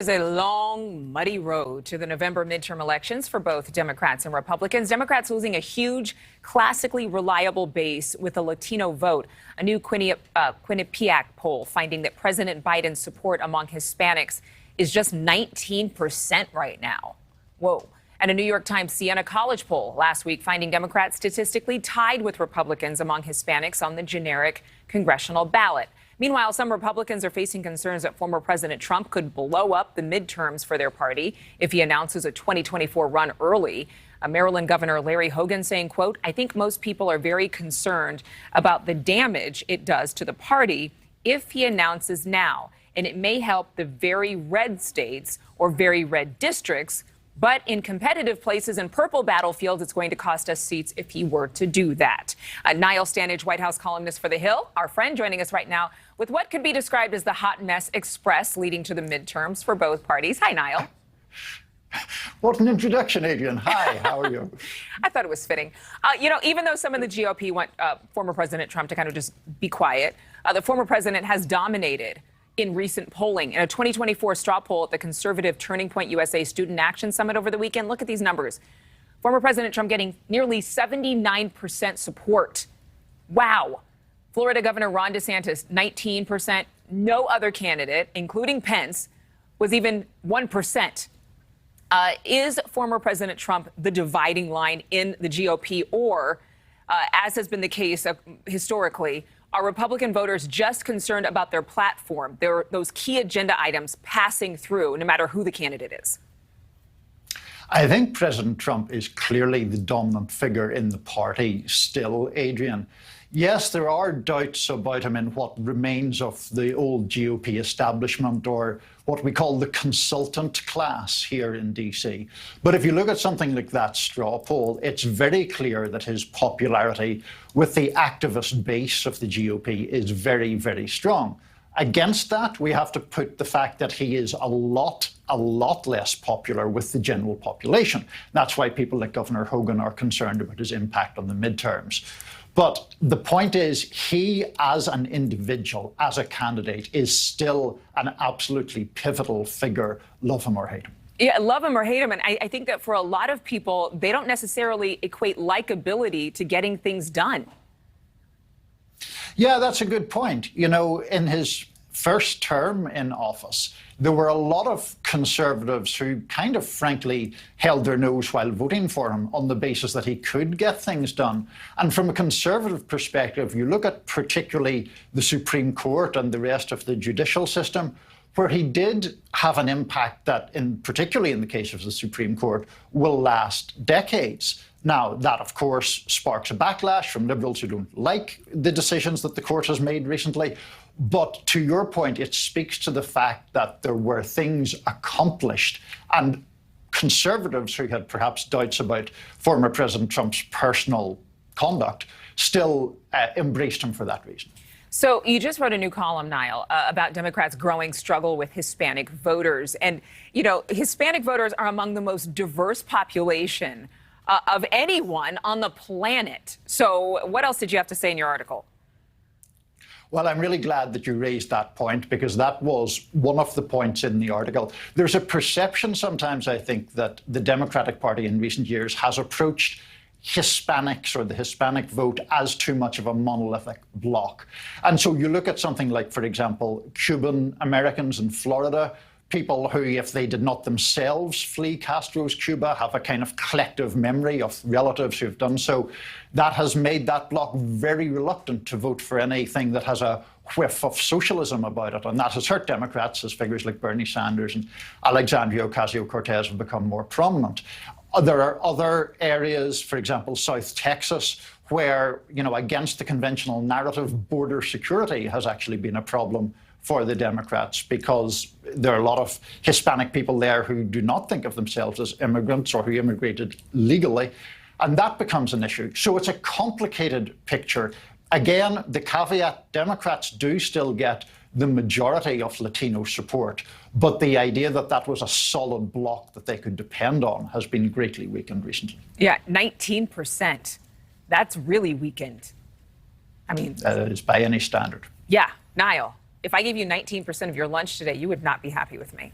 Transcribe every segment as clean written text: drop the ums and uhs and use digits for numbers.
Is a long, muddy road to the November midterm elections for both Democrats and Republicans. Democrats losing a huge, classically reliable base with a Latino vote. A new Quinnipiac poll finding that President Biden's support among Hispanics is just 19% right now. Whoa. And a New York Times Siena College poll last week finding Democrats statistically tied with Republicans among Hispanics on the generic congressional ballot. Meanwhile, some Republicans are facing concerns that former President Trump could blow up the midterms for their party if he announces a 2024 run early. Maryland Governor Larry Hogan saying, quote, "I think most people are very concerned about the damage it does to the party if he announces now. And it may help the very red states or very red districts. But in competitive places and purple battlefields, it's going to cost us seats if he were to do that." Niall Stanage, White House columnist for The Hill, our friend, joining us right now with what could be described as the hot mess express leading to the midterms for both parties. Hi, Niall. What an introduction, Adrienne. Hi, how are you? I thought it was fitting. Even though some in the GOP want former President Trump to kind of just be quiet, the former president has dominated in recent polling. In a 2024 straw poll at the conservative Turning Point USA Student Action Summit over the weekend, look at these numbers. Former President Trump getting nearly 79% support. Wow. Florida Governor Ron DeSantis, 19%. No other candidate, including Pence, was even 1%. Is former President Trump the dividing line in the GOP, or, as has been the case historically, are Republican voters just concerned about their platform, those key agenda items passing through, no matter who the candidate is? I think President Trump is clearly the dominant figure in the party still, Adrienne. Yes, there are doubts about him in what remains of the old GOP establishment, or what we call the consultant class here in DC. But if you look at something like that straw poll, it's very clear that his popularity with the activist base of the GOP is very, very strong. Against that, we have to put the fact that he is a lot less popular with the general population. That's why people like Governor Hogan are concerned about his impact on the midterms. But the point is, he as an individual, as a candidate, is still an absolutely pivotal figure, love him or hate him. Yeah, love him or hate him. And I think that for a lot of people, they don't necessarily equate likability to getting things done. Yeah, that's a good point. You know, in his first term in office, there were a lot of conservatives who kind of frankly held their nose while voting for him on the basis that he could get things done. And from a conservative perspective, you look at particularly the Supreme Court and the rest of the judicial system, where he did have an impact that, particularly in the case of the Supreme Court, will last decades. Now, that, of course, sparks a backlash from liberals who don't like the decisions that the court has made recently. But to your point, it speaks to the fact that there were things accomplished, and conservatives who had perhaps doubts about former President Trump's personal conduct still embraced him for that reason. So you just wrote a new column, Niall, about Democrats' growing struggle with Hispanic voters. And, you know, Hispanic voters are among the most diverse population of anyone on the planet. So what else did you have to say in your article? Well, I'm really glad that you raised that point, because that was one of the points in the article. There's a perception sometimes, I think, that the Democratic Party in recent years has approached Hispanics or the Hispanic vote as too much of a monolithic bloc. And so you look at something like, for example, Cuban Americans in Florida, people who, if they did not themselves flee Castro's Cuba, have a kind of collective memory of relatives who've done so. That has made that bloc very reluctant to vote for anything that has a whiff of socialism about it. And that has hurt Democrats, as figures like Bernie Sanders and Alexandria Ocasio-Cortez have become more prominent. There are other areas, for example, South Texas, where, you know, against the conventional narrative, border security has actually been a problem for the Democrats, because there are a lot of Hispanic people there who do not think of themselves as immigrants or who immigrated legally, and that becomes an issue. So it's a complicated picture. Again, the caveat, Democrats do still get the majority of Latino support, but the idea that that was a solid bloc that they could depend on has been greatly weakened recently. Yeah, 19%. That's really weakened. I mean, that is by any standard. Yeah, Niall, if I gave you 19% of your lunch today, you would not be happy with me.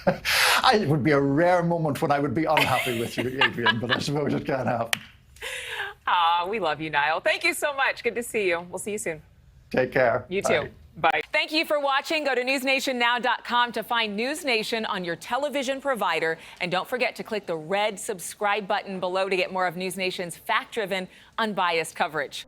It would be a rare moment when I would be unhappy with you, Adrienne, but I suppose it can happen. We love you, Niall. Thank you so much. Good to see you. We'll see you soon. Take care. You too. Bye. Thank you for watching. Go to newsnationnow.com to find NewsNation on your television provider. And don't forget to click the red subscribe button below to get more of NewsNation's fact-driven, unbiased coverage.